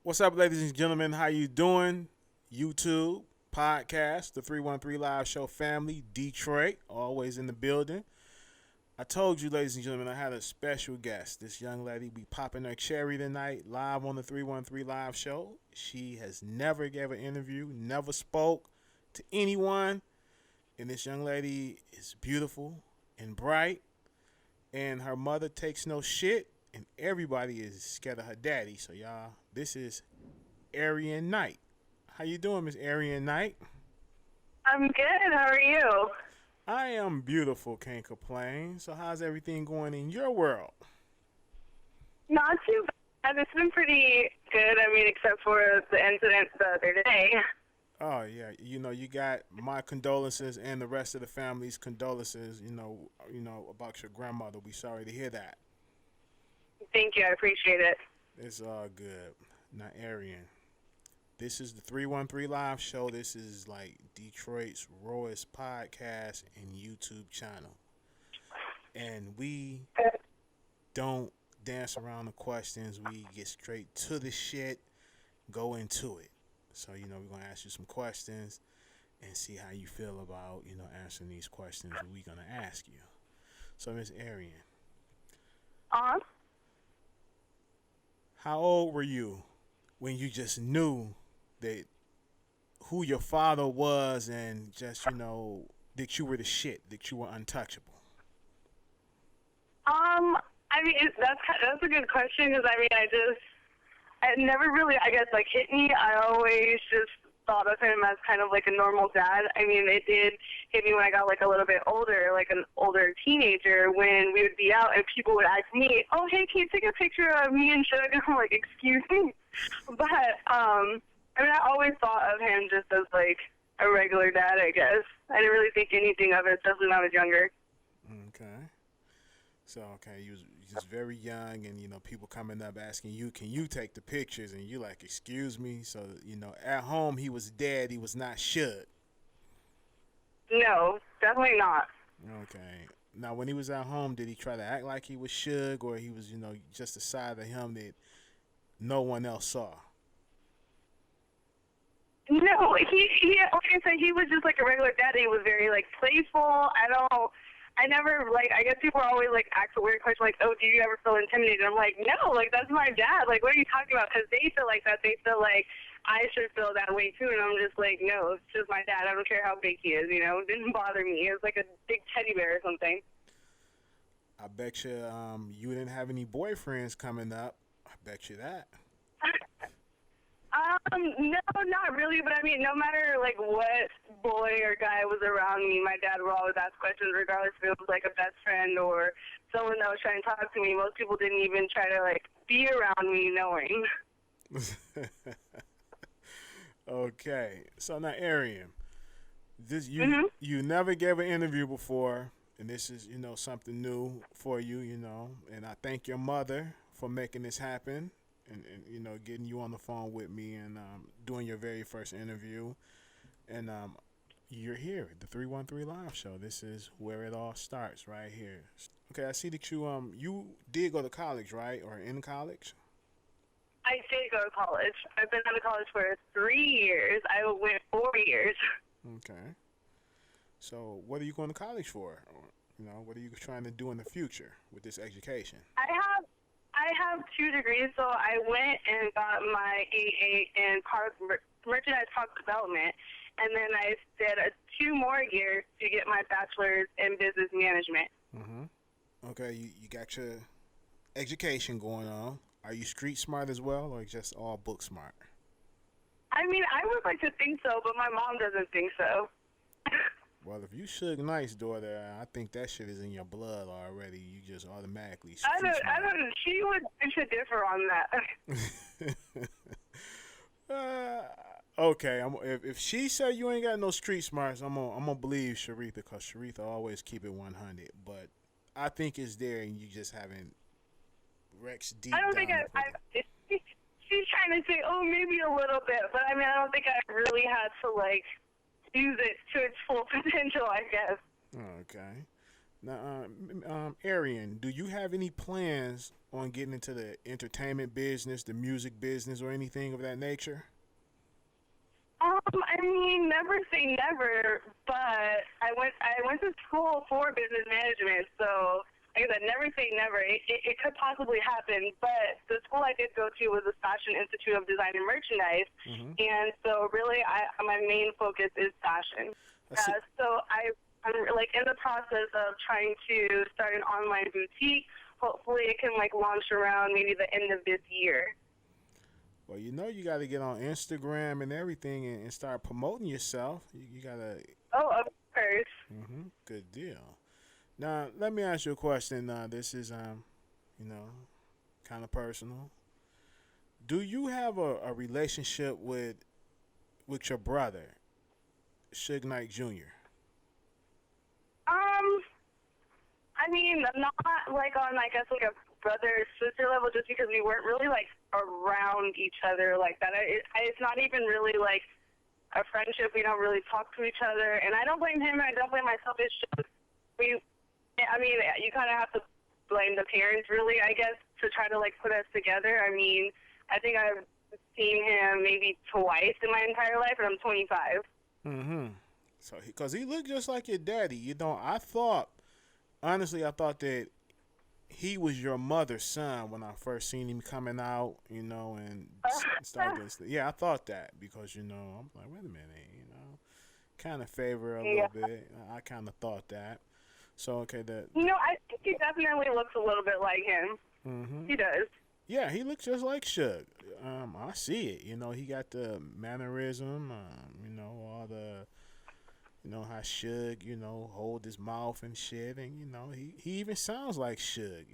What's up, ladies and gentlemen? How you doing? YouTube, podcast, the 313 Live Show family, Detroit, always in the building. I told you, ladies and gentlemen, I had a special guest. This young lady be popping her cherry tonight, live on the 313 Live Show. She has never gave an interview, never spoke to anyone, and this young lady is beautiful and bright, and her mother takes no shit, and everybody is scared of her daddy. So y'all, this is Arion Knight. How you doing, Miss Arion Knight? I'm good. How are you? I am beautiful, can't complain. So how's everything going in your world? Not too bad. It's been pretty good. I mean, except for the incident the other day. Oh yeah, you got my condolences and the rest of the family's condolences. About your grandmother. We sorry to hear that. Thank you. I appreciate it. It's all good. Now, Arion, this is the 313 Live Show. This is like Detroit's rawest podcast and YouTube channel. And we don't dance around the questions. We get straight to the shit, go into it. So, we're going to ask you some questions and see how you feel about, answering these questions we're going to ask you. So, Miss Arion, Uh, how old were you when you just knew that who your father was and just, that you were the shit, that you were untouchable? I mean, that's a good question because it never really, I guess, like hit me. I always just thought of him as kind of like a normal dad. I mean, it did hit me when I got like a little bit older, like an older teenager, when we would be out and people would ask me, "Oh, hey, can you take a picture of me and Suge?" And I'm like, "Excuse me," but I mean, I always thought of him just as like a regular dad. I guess I didn't really think anything of it, especially when I was younger. Okay. So, okay, you was just very young, and people coming up asking you, "Can you take the pictures?" And you like, "Excuse me." So, at home he was dead. He was not Suge. No, definitely not. Okay. Now, when he was at home, did he try to act like he was Suge, or he was, just a side of him that no one else saw? No, he like I said, he was just like a regular dad. He was very like playful. I never like. I guess people are always like ask a weird question like, "Oh, do you ever feel intimidated?" I'm like, no, like that's my dad. Like, what are you talking about? Because they feel like that. They feel like I should feel that way too, and I'm just like, no, it's just my dad. I don't care how big he is. It didn't bother me. It was like a big teddy bear or something. I bet you you didn't have any boyfriends coming up. I bet you that. No, not really. But I mean, no matter like what boy or guy was around me, my dad would always ask questions, regardless if it was like a best friend or someone that was trying to talk to me. Most people didn't even try to like be around me, knowing. Okay. So now, Arian, this Mhm. you never gave an interview before, and this is something new for you, and I thank your mother for making this happen, and getting you on the phone with me and doing your very first interview, and you're here at the 313 Live Show. This is where it all starts, right here. Okay, I see that you did go to college, right, or in college? I did go to college. I've been out of college for 3 years. I went 4 years. Okay. So, what are you going to college for? Or, what are you trying to do in the future with this education? I have 2 degrees, so I went and got my AA in merchandise product development, and then I did 2 more years to get my bachelor's in business management. Mm-hmm. Okay, you got your education going on. Are you street smart as well, or just all book smart? I mean, I would like to think so, but my mom doesn't think so. Well, if you Suge Knight's daughter, I think that shit is in your blood already. You just automatically I street don't, I smart. don't, she would should differ on that. Okay, if she said you ain't got no street smarts, I'm gonna believe Sharitha, because Sharitha always keep it 100. But I think it's there, and you just haven't Rex deep I don't think down to put it. she's trying to say, oh, maybe a little bit, but I mean, I don't think I really had to, like, use it to its full potential, I guess. Okay. Now, Arion, do you have any plans on getting into the entertainment business, the music business, or anything of that nature? I mean, never say never, but I went to school for business management, so like I said, never say never. It could possibly happen, but the school I did go to was the Fashion Institute of Design and Merchandise, Mm-hmm. and so really, my main focus is fashion. I see. I'm like in the process of trying to start an online boutique. Hopefully, it can like launch around maybe the end of this year. Well, you got to get on Instagram and everything and start promoting yourself. You got to. Oh, of course. Good deal. Now, let me ask you a question. This is, you know, kind of personal. Do you have a relationship with your brother, Suge Knight Jr.? I mean, not like on, I guess, like a brother sister level, just because we weren't really like around each other like that. It's not even really like a friendship. We don't really talk to each other, and I don't blame him. And I don't blame myself. It's just we. I mean, you kind of have to blame the parents, really, I guess, to try to like put us together. I mean, I think I've seen him maybe twice in my entire life, and I'm 25. Mm-hmm. So, because he looked just like your daddy, honestly, I thought that he was your mother's son when I first seen him coming out, and start getting. Yeah, I thought that because I'm like, wait a minute, kind of favor a Yeah. little bit. I kind of thought that. So okay, that. I think he definitely looks a little bit like him. Mm-hmm. He does. Yeah, he looks just like Suge. I see it. He got the mannerism. All the. How Suge, hold his mouth and shit, and he even sounds like Suge.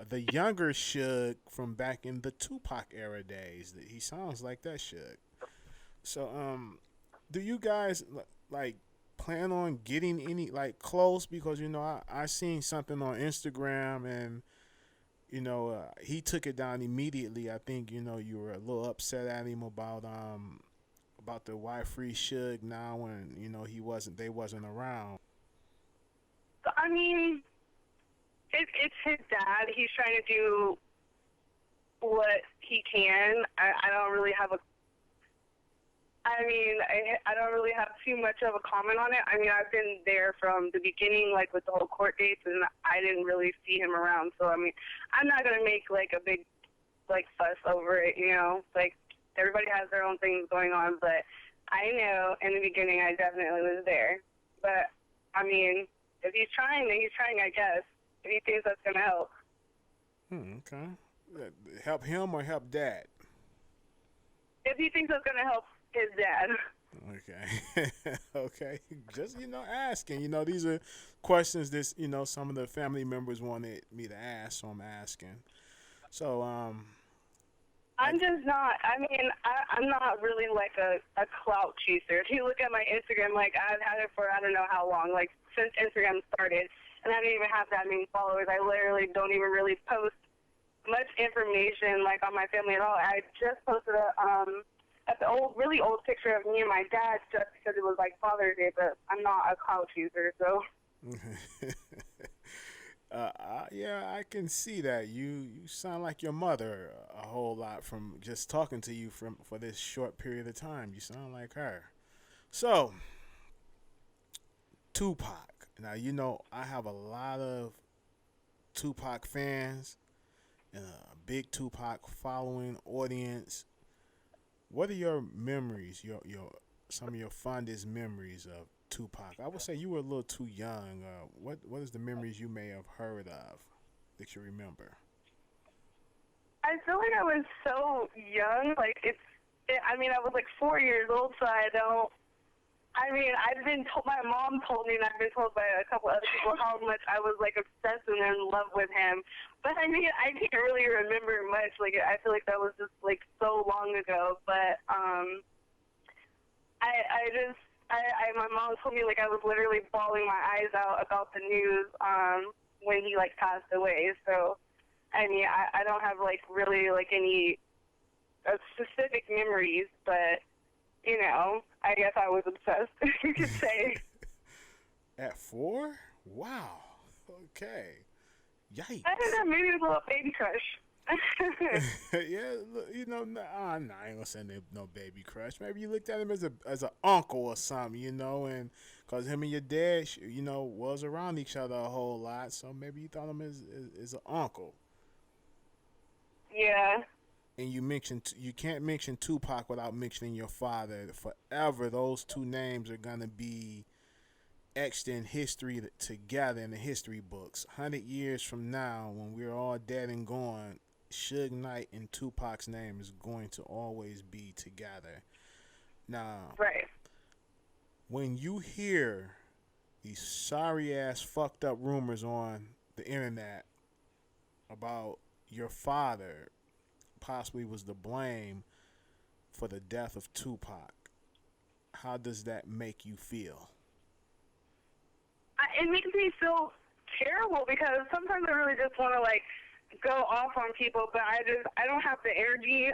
The younger Suge from back in the Tupac era days. He sounds like that Suge. So, do you guys like plan on getting any like close? Because I seen something on Instagram and he took it down immediately. I think you were a little upset at him about the why free Suge now when they wasn't around. So, I mean, it's his dad. He's trying to do what he can. I don't really have a. I mean, I don't really have too much of a comment on it. I mean, I've been there from the beginning, like with the whole court dates, and I didn't really see him around. So I mean, I'm not gonna make like a big like fuss over it. Like everybody has their own things going on, but I know in the beginning I definitely was there. But I mean, if he's trying, then he's trying, I guess. If he thinks that's gonna help. Okay. Help him or help dad? If he thinks that's gonna help his dad. Okay. Okay. Just, asking. These are questions that, some of the family members wanted me to ask, so I'm asking. So, I'm just not. I mean, I'm not really like a clout chaser. If you look at my Instagram, like I've had it for I don't know how long, like since Instagram started, and I don't even have that many followers. I literally don't even really post much information like on my family at all. I just posted a really old picture of me and my dad just because it was like Father's Day, but I'm not a clout chaser, so. Yeah, I can see that. You sound like your mother a whole lot from just talking to you for this short period of time. You sound like her. So, Tupac. Now, I have a lot of Tupac fans and a big Tupac following audience. What are your memories, your some of your fondest memories of Tupac? I would say you were a little too young. What is the memories you may have heard of that you remember? I feel like I was so young. Like I mean, I was like 4 years old, so I don't. I mean, I've been told. My mom told me, and I've been told by a couple other people how much I was like obsessed and in love with him. But I mean, I can't really remember much. Like I feel like that was just like so long ago. But my mom told me like I was literally bawling my eyes out about the news when he like passed away. So I mean, I don't have like really like any specific memories, but I guess I was obsessed. You could say. At 4? Wow. Okay. Yikes. I don't know, maybe it was a little baby crush. Yeah, nah, I ain't gonna say no baby crush. Maybe you looked at him as a uncle or something, and cause him and your dad, was around each other a whole lot, so maybe you thought him as an uncle. Yeah. And you can't mention Tupac without mentioning your father. Forever, those two names are gonna be etched in history together in the history books. 100 years from now, when we're all dead and gone, Suge Knight and Tupac's name is going to always be together. Now, Right. when you hear these sorry ass fucked up rumors on the internet about your father possibly was to blame for the death of Tupac, how does that make you feel? It makes me feel terrible because sometimes I really just want to like go off on people, but I don't have the energy,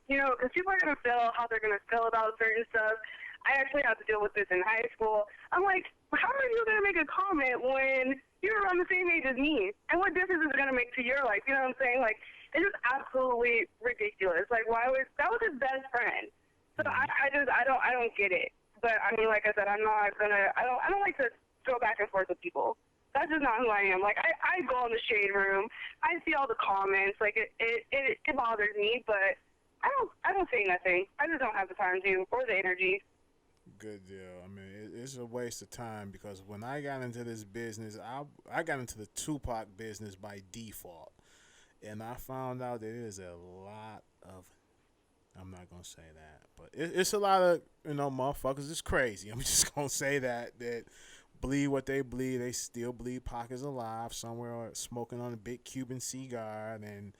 because people are gonna feel how they're gonna feel about certain stuff. I actually had to deal with this in high school. I'm like, how are you gonna make a comment when you're around the same age as me? And what difference is it gonna make to your life? You know what I'm saying? Like, it's just absolutely ridiculous. Like, that was his best friend. So I don't get it. But I mean, like I said, I'm not gonna. I don't like to go back and forth with people. That's just not who I am. Like, I go in the shade room. I see all the comments. Like, it bothers me, but I don't say nothing. I just don't have the time to or the energy. Good deal. I mean, it's a waste of time because when I got into this business, I got into the Tupac business by default, and I found out there is a lot of. I'm not gonna say that, but it's a lot of motherfuckers. It's crazy. I'm just gonna say that believe what they believe. They still believe Pac is alive somewhere, smoking on a big Cuban cigar, and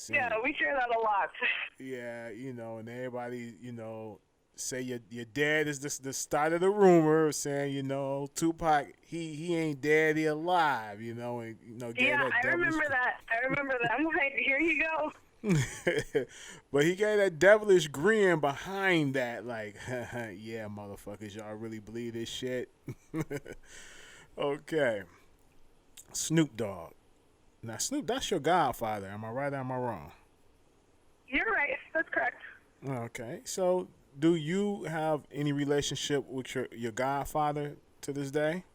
Yeah, we hear that a lot. yeah, and everybody, say your dad is the start of the rumor, saying Tupac he ain't dead, he alive, and gave Yeah, that I devilish. remember that. I'm like, here you go. But he gave that devilish grin behind that, like, yeah, motherfuckers, y'all really believe this shit? Okay. Snoop Dogg. Now, Snoop, that's your godfather. Am I right or am I wrong? You're right. That's correct. Okay. So, do you have any relationship with your godfather to this day?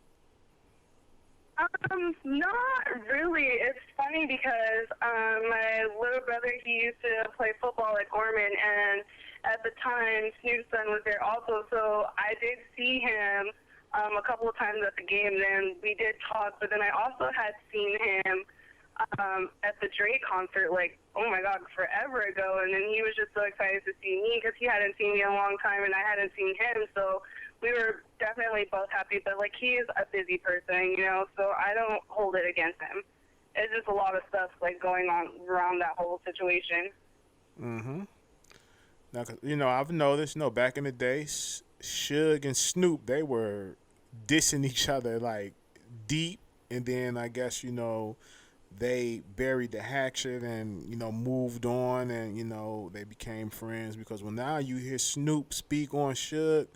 Not really. It's funny because my little brother, he used to play football at Gorman, and at the time, Snoop's son was there also, so I did see him a couple of times at the game, and we did talk, but then I also had seen him at the Dre concert, like, oh my God, forever ago, and then he was just so excited to see me because he hadn't seen me in a long time, and I hadn't seen him, so we were definitely both happy, but, like, he is a busy person, so I don't hold it against him. It's just a lot of stuff, like, going on around that whole situation. Mm-hmm. Now, 'cause, I've noticed, back in the day, Suge and Snoop, they were dissing each other, like, deep, and then I guess, they buried the hatchet and, moved on and, they became friends because when now you hear Snoop speak on Suge,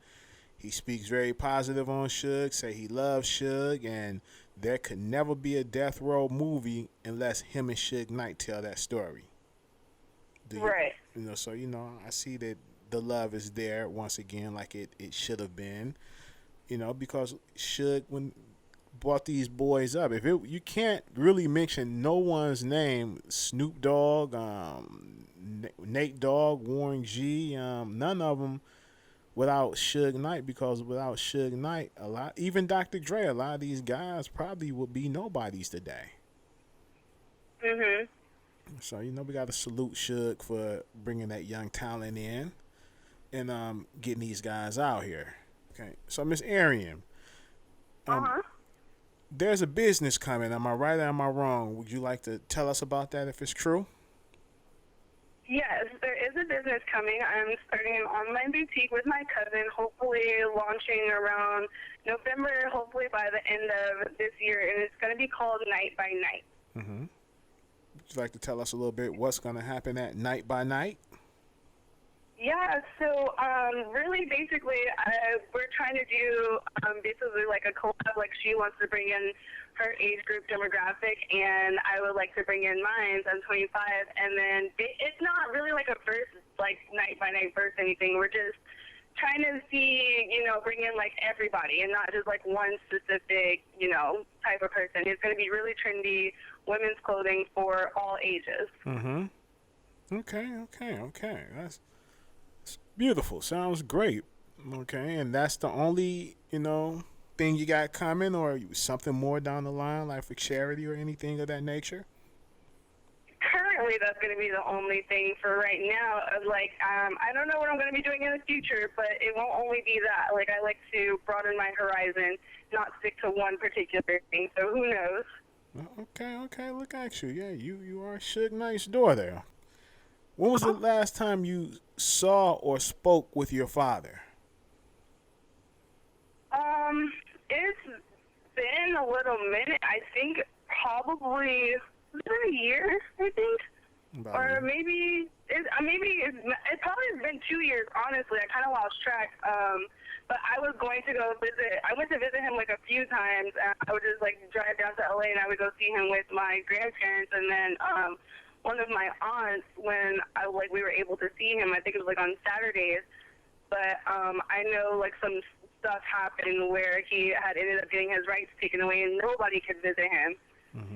he speaks very positive on Suge, say he loves Suge, and there could never be a Death Row movie unless him and Suge Knight tell that story. Right. So, I see that the love is there once again like it should have been, because Suge, when brought these boys up. You can't really mention no one's name, Snoop Dogg, Nate Dogg, Warren G, none of them without Suge Knight, because without Suge Knight, even Dr. Dre, a lot of these guys probably would be nobodies today. Mhm. So we got to salute Suge for bringing that young talent in and getting these guys out here. Okay, so Miss Arion, there's a business coming. Am I right or am I wrong? Would you like to tell us about that if it's true? Yes, there is a business coming. I'm starting an online boutique with my cousin, hopefully launching around November, hopefully by the end of this year, and it's going to be called Night by Night. Mm-hmm. Would you like to tell us a little bit what's going to happen at Night by Night? Yeah, so really basically we're trying to do basically like a collab. Like she wants to bring in her age group demographic, and I would like to bring in mine. I'm 25, and then it's not really like a verse, like night by night verse anything. We're just trying to see, bring in like everybody and not just like one specific, type of person. It's going to be really trendy women's clothing for all ages. Mm-hmm. Okay. That's beautiful. Sounds great. Okay, and that's the only, thing you got coming, or something more down the line, like for charity or anything of that nature? Currently, that's going to be the only thing for right now. Like, I don't know what I'm going to be doing in the future, but it won't only be that. Like, I like to broaden my horizon, not stick to one particular thing. So who knows? Okay. Look at you. Yeah, you are Suge Knight's daughter. When was the last time you saw or spoke with your father? It's been a little minute. I think probably it's been a year. I think. Or maybe it probably has been 2 years, honestly. I kind of lost track. But I was going to go visit. I went to visit him like a few times. And I would just like drive down to LA and I would go see him with my grandparents. And then one of my aunts, when we were able to see him, I think it was like on Saturdays. But I know like some stuff happened where he had ended up getting his rights taken away and nobody could visit him.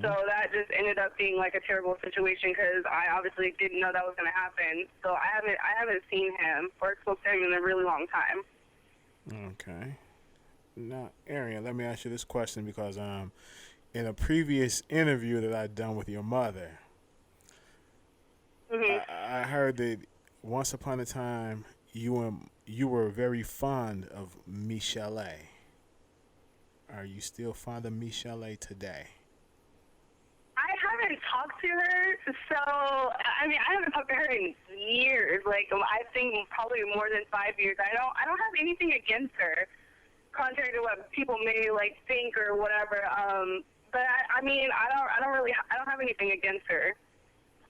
So that just ended up being like a terrible situation because I obviously didn't know that was going to happen. So I haven't seen him or spoke to him in a really long time. Okay. Now, Arion, let me ask you this question because in a previous interview that I'd done with your mother, I heard that once upon a time you were very fond of Michelle. Are you still fond of Michelle today? I haven't talked to her, so I haven't talked to her in years. Like I think probably more than 5 years. I don't have anything against her, contrary to what people may like think or whatever. But I don't have anything against her.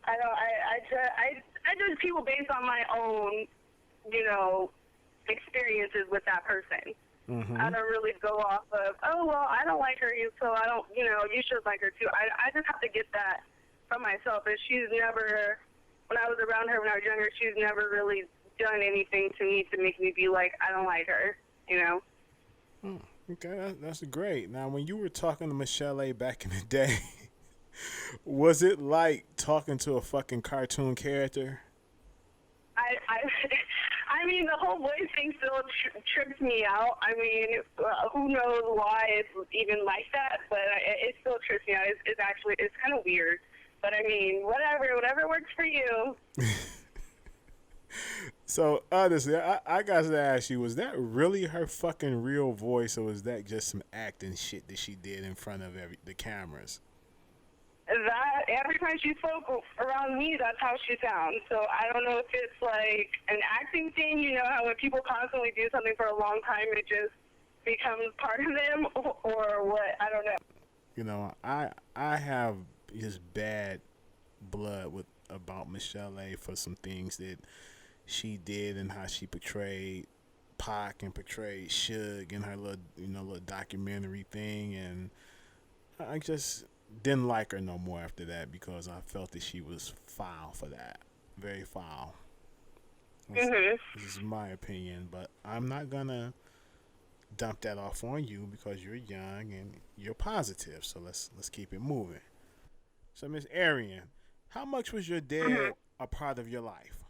I judge people based on my own, experiences with that person. I don't really go off of, oh, well, I don't like her, so I don't, you should like her too. I just have to get that from myself. And she's never, when I was around her when I was younger, she's never really done anything to me to make me be like, I don't like her, Okay, that's great. Now, when you were talking to Michelle back in the day, was it like talking to a fucking cartoon character? The whole voice thing still trips me out. Who knows why it's even like that, but it still trips me out. It's kind of weird. But whatever works for you. So, honestly, I got to ask you, was that really her fucking real voice, or was that just some acting shit that she did in front of the cameras? That every time she spoke around me, that's how she sounds. So I don't know if it's like an acting thing, how when people constantly do something for a long time, it just becomes part of them, or what? I don't know. I have just bad blood about Michelle for some things that she did and how she portrayed Pac and portrayed Suge in her little documentary thing, and I just didn't like her no more after that because I felt that she was foul for that. Very foul. This is my opinion, but I'm not gonna dump that off on you because you're young and you're positive. So let's keep it moving. So Miss Arion, how much was your dad a part of your life?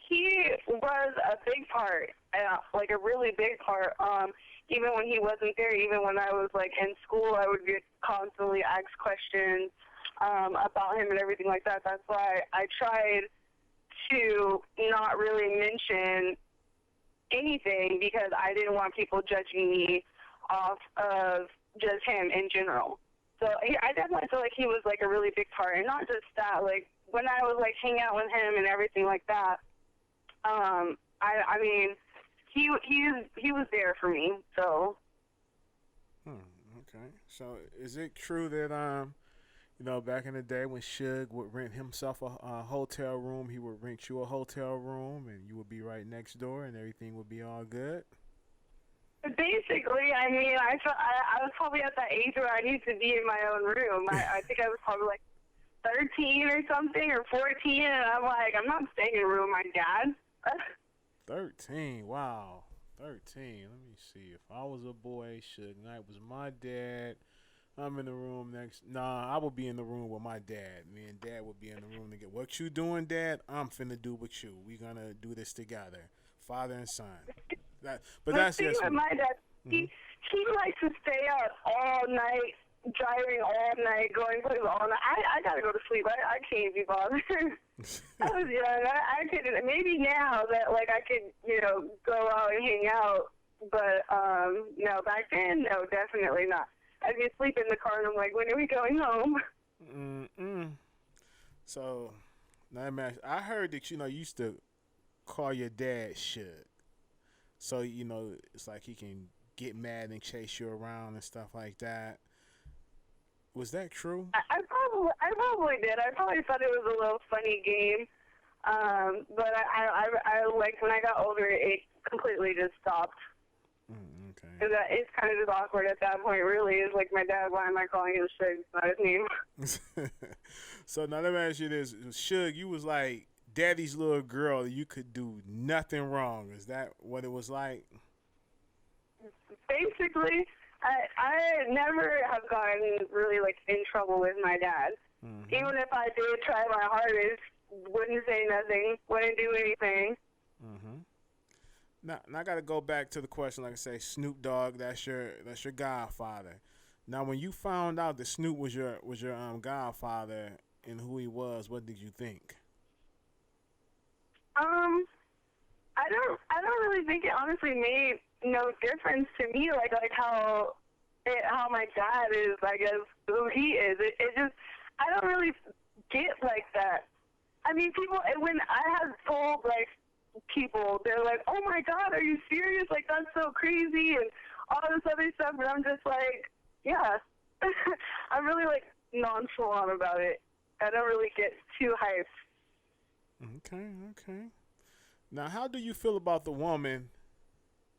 He was a big part, like a really big part. Even when he wasn't there, even when I was like in school, I would get constantly asked questions about him and everything like that. That's why I tried to not really mention anything because I didn't want people judging me off of just him in general. So I definitely feel like he was like a really big part, and not just that. Like when I was like hanging out with him and everything like that, he was there for me. So. Okay. So is it true that You know, back in the day when Suge would rent himself a hotel room, he would rent you a hotel room, and you would be right next door, and everything would be all good. Basically, I mean, I was probably at that age where I need to be in my own room. I think I was probably like 13 or something, or 14, and I'm like, I'm not staying in a room with my dad. 13, wow. 13. Let me see. If I was a boy, Suge Knight was my dad. I'm in the room next. Nah, I would be in the room with my dad. Me and dad would be in the room to get what you doing, dad. I'm finna do with you. We gonna do this together, father and son. But The that's thing just with me. my dad, Hmm. he likes to stay up all night, driving all night, going places all night. I gotta go to sleep. I can't be bothered. I was young. I could maybe now that like I could go out and hang out, but no, back then no, definitely not. I'd be asleep in the car and I'm like, when are we going home? Mm-mm. So, now man, I heard that you used to call your dad Suge. So it's like he can get mad and chase you around and stuff like that. Was that true? I probably did. I probably thought it was a little funny game. But I like when I got older, it completely just stopped. Okay. It's kind of just awkward at that point. Really, is like my dad. Why am I calling him Suge? It's not his name. So now let me ask you this: Suge, you was like daddy's little girl. You could do nothing wrong. Is that what it was like? Basically, I never have gotten really like in trouble with my dad. Mm-hmm. Even if I did try my hardest, wouldn't say nothing, wouldn't do anything. Mm-hmm. Now I got to go back to the question. Like I say, Snoop Dogg, that's your godfather. Now, when you found out that Snoop was your godfather and who he was, what did you think? Um, I don't really think it honestly made no difference to me. Like how my dad is, I guess, who he is. It just I don't really get like that. I mean, people when I have told like people, they're like, "Oh my God, are you serious? Like that's so crazy," and all this other stuff, and I'm just like, yeah. I'm really like nonchalant about it. I don't really get too hyped. Okay, okay. Now, how do you feel about the woman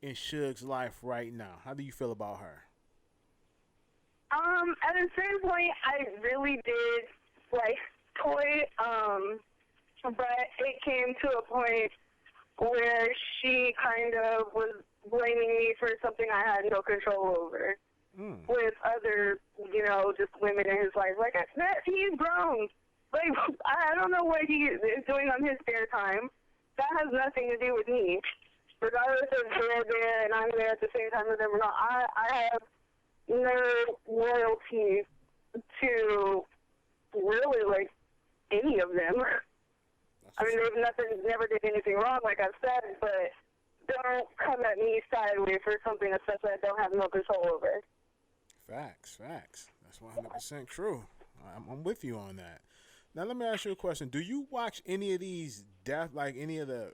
in Suge's life right now? How do you feel about her? At a certain point, I really did like toy, but it came to a point where she kind of was blaming me for something I had no control over Mm. with other, just women in his life. Like, he's grown. Like, I don't know what he is doing on his spare time. That has nothing to do with me. Regardless if they're there and I'm there at the same time as them or not, I have no loyalty to really, like, any of them. That's I mean, what's they've never did anything wrong, like I've said, but don't come at me sideways for something especially I don't have no control over. facts. Facts. That's 100% true. I'm with you on that. Now, let me ask you a question. Do you watch any of these like any of the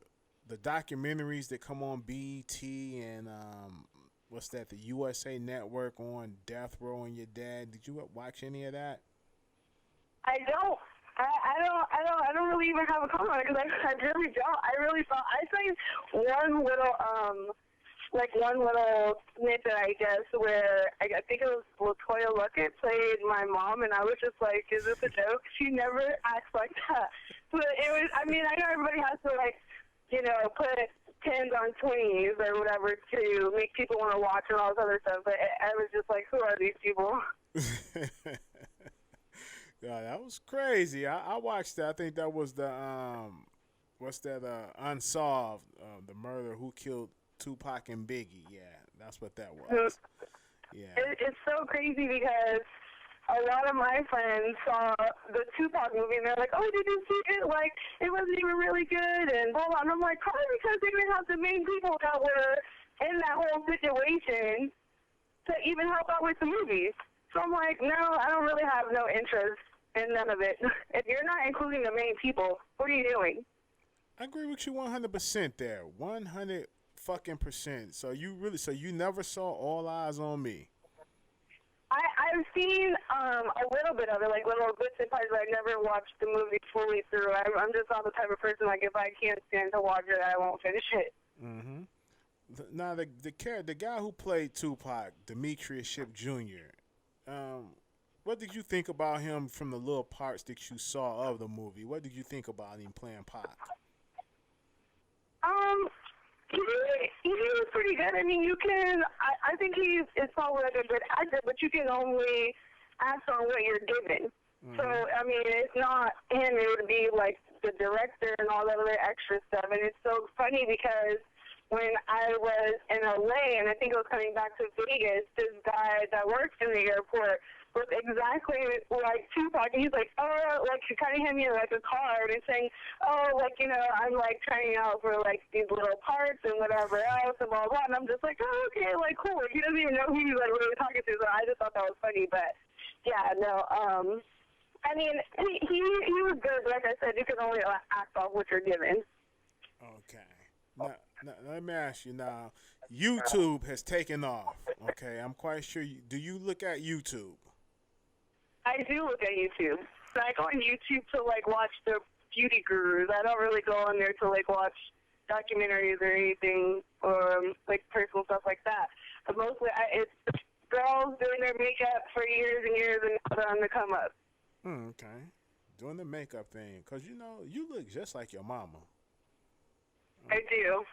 documentaries that come on BET and what's that? The USA Network on death row and your dad. Did you watch any of that? I don't. I don't really even have a comment because I really don't. I really thought I think one little snippet, I guess, where I think it was Latoya Luckett played my mom, and I was just like, is this a joke? She never acts like that. But it was. I mean, I know everybody has to like, put tens on 20s or whatever to make people want to watch and all this other stuff. But I was just like, who are these people? Yeah, that was crazy. I watched that. I think that was the what's that? Unsolved, the murder who killed Tupac and Biggie. Yeah, that's what that was. Yeah. It's so crazy because a lot of my friends saw the Tupac movie and they're like, oh, did you see it? Like, it wasn't even really good and blah, blah. And I'm like, probably because they didn't have the main people that were in that whole situation to even help out with the movie. So I'm like, no, I don't really have no interest in none of it. If you're not including the main people, what are you doing? I agree with you 100% there. 100 fucking percent. So you never saw All Eyes on Me. I I've seen a little bit of it, like little bits and parts, but I've never watched the movie fully through. I'm just not the type of person, like, if I can't stand to watch it, I won't finish it. Mm-hmm. Now, the guy who played Tupac, Demetrius Shipp Jr., what did you think about him from the little parts that you saw of the movie? What did you think about him playing Pac? Um, he was pretty good. I mean, I think it's probably like a good actor, but you can only act on what you're given. Mm-hmm. So, I mean, it's not him, it would be like the director and all that other extra stuff. And it's so funny because when I was in LA, and I think I was coming back to Vegas, this guy that works in the airport was exactly like Tupac. And he's like, oh, like, he kind of handed me like a card and saying, oh, like, you know, I'm like trying out for like these little parts and whatever else and blah, blah. And I'm just like, oh, okay, like, cool. Like, he doesn't even know who he's like really talking to, so I just thought that was funny. But yeah, no, I mean, he was good. Like I said, you can only act off what you're given. Okay. Now, let me ask you now. YouTube has taken off. Okay, I'm quite sure. Do you look at YouTube? I do look at YouTube. So I go on YouTube to like watch the beauty gurus. I don't really go on there to like watch documentaries or anything or like personal stuff like that. But mostly it's girls doing their makeup for years and years and now they're on the come up. Okay. Doing the makeup thing. Because, you know, you look just like your mama. I do.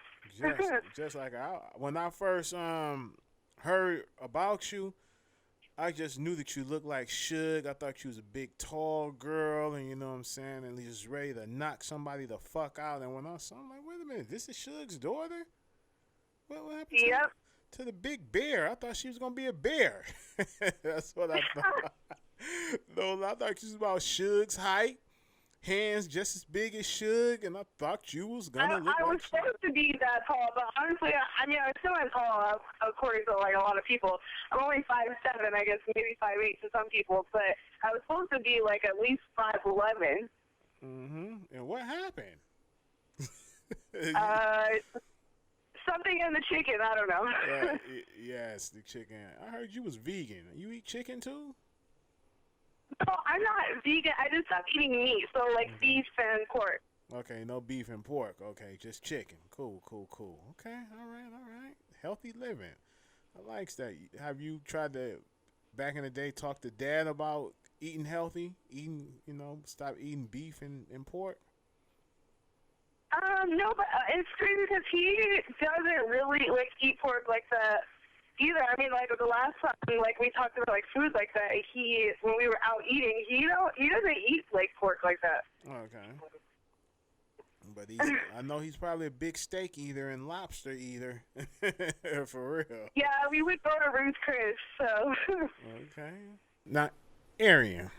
Just like when I first heard about you, I just knew that you looked like Suge. I thought you was a big, tall girl, and you know what I'm saying, and just ready to knock somebody the fuck out. And when I saw, I'm like, wait a minute, this is Suge's daughter? What happened to the big bear? I thought she was gonna be a bear. That's what I thought. No, I thought she was about Suge's height. Hands just as big as Suge, and I thought you was gonna look like I was supposed to be that tall, but honestly, I mean, I'm still not tall, according to like a lot of people. I'm only 5'7", I guess, maybe 5'8" to some people, but I was supposed to be like at least 5'11". Mm-hmm. And what happened? Something in the chicken, I don't know. Yes, the chicken. I heard you was vegan. You eat chicken too? No, I'm not vegan. I just stopped eating meat, so like beef and pork. Okay, no beef and pork. Okay, just chicken. Cool. Okay, all right. Healthy living. I likes that. Have you tried to, back in the day, talk to Dad about eating healthy? Stop eating beef and pork? No, but it's crazy because he doesn't really like eat pork like that either. I mean, like the last time, like we talked about like food like that, when we were out eating, he doesn't eat like pork like that. Okay. But I know he's probably a big steak eater and lobster eater. For real. Yeah, we would go to Ruth's Chris, so. Okay. Now, Arion.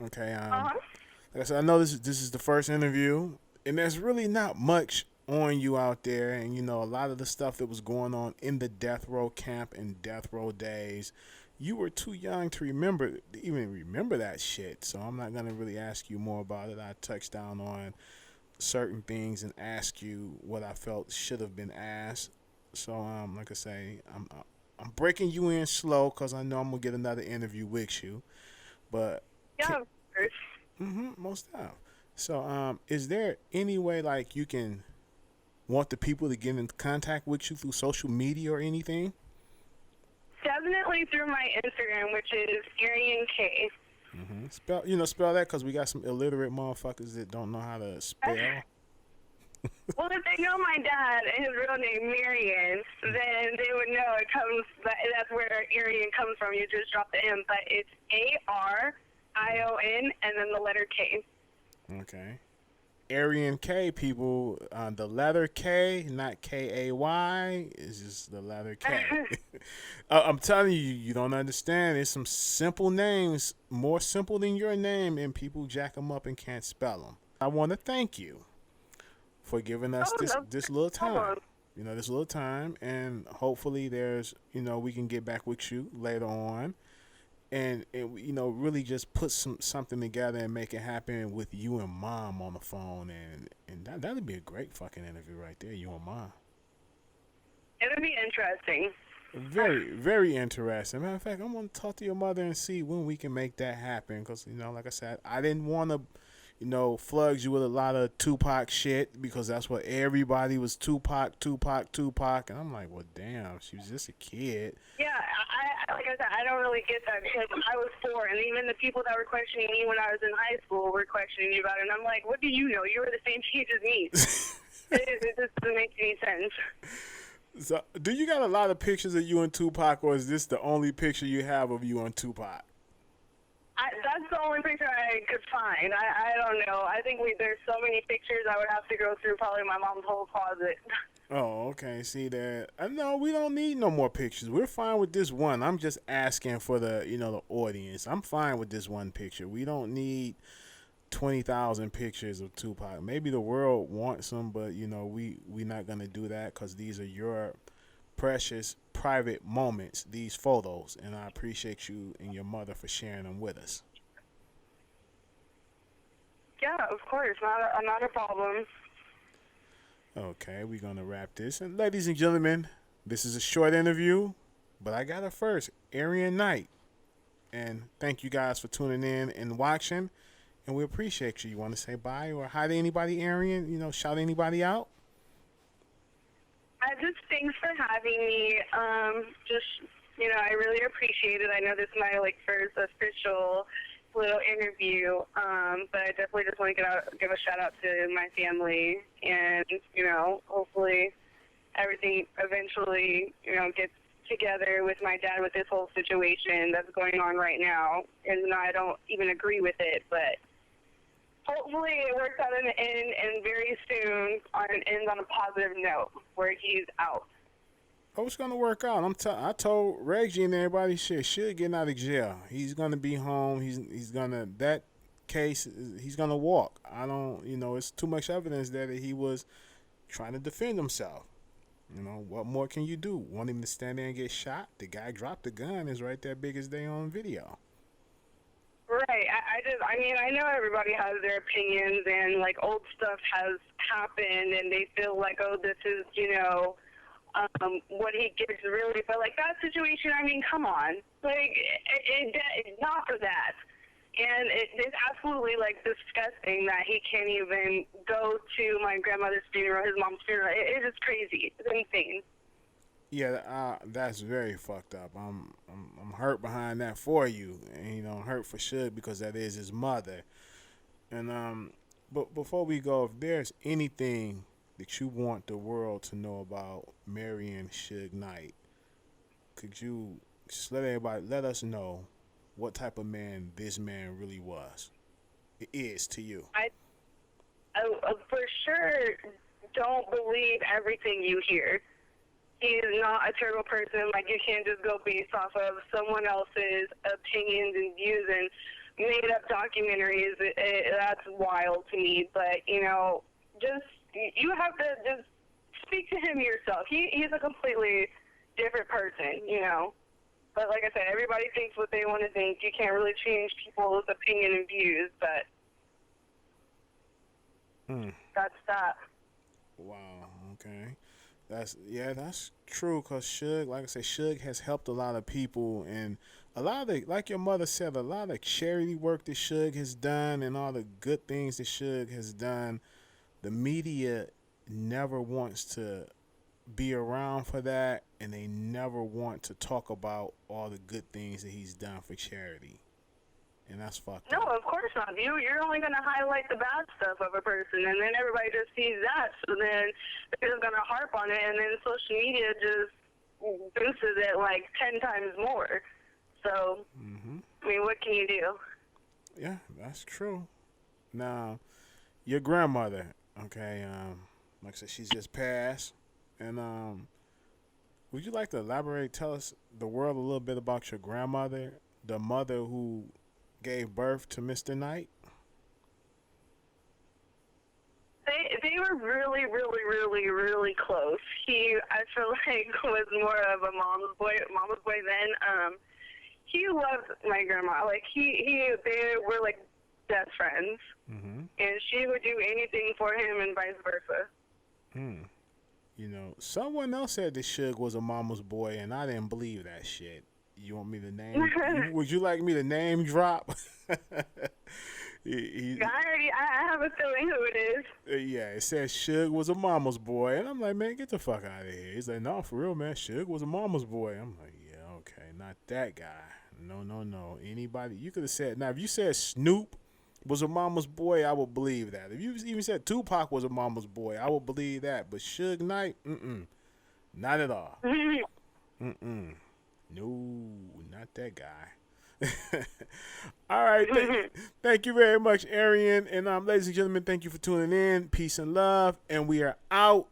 Okay. Like I said, I know this is the first interview, and there's really not much on you out there, and you know a lot of the stuff that was going on in the death row camp and death row days. You were too young to even remember that shit. So I'm not gonna really ask you more about it. I touched down on certain things and ask you what I felt should have been asked. So like I say, I'm breaking you in slow because I know I'm gonna get another interview with you. But yeah, of course. Most of. So is there any way like you can want the people to get in contact with you through social media or anything? Definitely through my Instagram, which is Arion K. Spell that because we got some illiterate motherfuckers that don't know how to spell. Well, if they know my dad and his real name, Marion, then they would know that's where Arion comes from. You just drop the M, but it's Arion and then the letter K. Okay. Arion K, people, the letter K, not K-A-Y, is just the letter K. I'm telling you, you don't understand. There's some simple names, more simple than your name, and people jack them up and can't spell them. I want to thank you for giving us this little time. This little time, and hopefully we can get back with you later on. And really just put something together and make it happen with you and Mom on the phone, and that'd be a great fucking interview right there, you and Mom. It'll be interesting. Very, very interesting. Matter of fact, I'm gonna talk to your mother and see when we can make that happen. Cause like I said, I didn't want to, flug you with a lot of Tupac shit because that's what everybody was Tupac, Tupac, Tupac, and I'm like, well, damn, she was just a kid. Yeah, like I said, I don't really get that because I was 4, and even the people that were questioning me when I was in high school were questioning me about it, and I'm like, what do you know? You were the same age as me. It just doesn't make any sense. So, do you got a lot of pictures of you and Tupac, or is this the only picture you have of you and Tupac? That's the only picture I could find. I don't know. I think there's so many pictures I would have to go through probably my mom's whole closet. Oh, okay. See that? No, we don't need no more pictures. We're fine with this one. I'm just asking for the audience. I'm fine with this one picture. We don't need 20,000 pictures of Tupac. Maybe the world wants them, but we not gonna do that because these are your precious private moments, these photos, and I appreciate you and your mother for sharing them with us. Yeah, of course, not a problem. Okay, we're gonna wrap this, and ladies and gentlemen, this is a short interview, but I got it first, Arion Knight, and thank you guys for tuning in and watching. And we appreciate you. You want to say bye or hi to anybody, Arion? Shout anybody out? Just thanks for having me. I really appreciate it. I know this is my first official little interview, but I definitely just want to give a shout out to my family, and hopefully everything eventually gets together with my dad with this whole situation that's going on right now. And I don't even agree with it, but hopefully it works out in the end, and very soon ends on a positive note where he's out. Oh, it's gonna work out. I told Reggie and everybody, should get out of jail. He's gonna be home. He's gonna that case. He's gonna walk. I don't. It's too much evidence there that he was trying to defend himself. What more can you do? Want him to stand there and get shot? The guy dropped the gun. Is right there, big as day on video. Right. I know everybody has their opinions, and old stuff has happened, and they feel like, oh, this is what he gives really. But that situation, come on, not for that. And it's absolutely disgusting that he can't even go to my grandmother's funeral, his mom's funeral. It is crazy. It's insane. Yeah, that's very fucked up. I'm hurt behind that for you, and hurt for Suge because that is his mother. And but before we go, if there's anything that you want the world to know about marrying Suge Knight, could you just let us know what type of man this man really is to you? I for sure don't believe everything you hear. He is not a terrible person. You can't just go based off of someone else's opinions and views and made-up documentaries. That's wild to me. But, you have to just speak to him yourself. He's a completely different person, But like I said, everybody thinks what they want to think. You can't really change people's opinion and views, but that's that. Wow, okay. That's true, because Suge, like I said, Suge has helped a lot of people, and a lot of the, like your mother said, a lot of charity work that Suge has done and all the good things that Suge has done, the media never wants to be around for that, and they never want to talk about all the good things that he's done for charity. And that's fucked No, up. of course not. You're only going to highlight the bad stuff of a person, and then everybody just sees that. So then they're just going to harp on it, and then social media just boosts it 10 times more. So, what can you do? Yeah, that's true. Now, your grandmother, okay, like I said, she's just passed. And would you like to elaborate, tell us, the world, a little bit about your grandmother, the mother who gave birth to Mr. Knight? They were really, really, really, really close. He, I feel was more of a mama's boy then. He loved my grandma. They were best friends. And she would do anything for him and vice versa. Someone else said that Suge was a mama's boy, and I didn't believe that shit. You want me to name? Would you like me to name drop? I have a feeling who it is. Yeah, it says Suge was a mama's boy, and I'm like, man, get the fuck out of here. He's like, no, for real, man, Suge was a mama's boy. I'm like, yeah, okay, not that guy. No. Anybody? You could have said, now if you said Snoop was a mama's boy, I would believe that. If you even said Tupac was a mama's boy, I would believe that. But Suge Knight, not at all. No, not that guy. All right. Thank you very much, Arion. And ladies and gentlemen, thank you for tuning in. Peace and love. And we are out.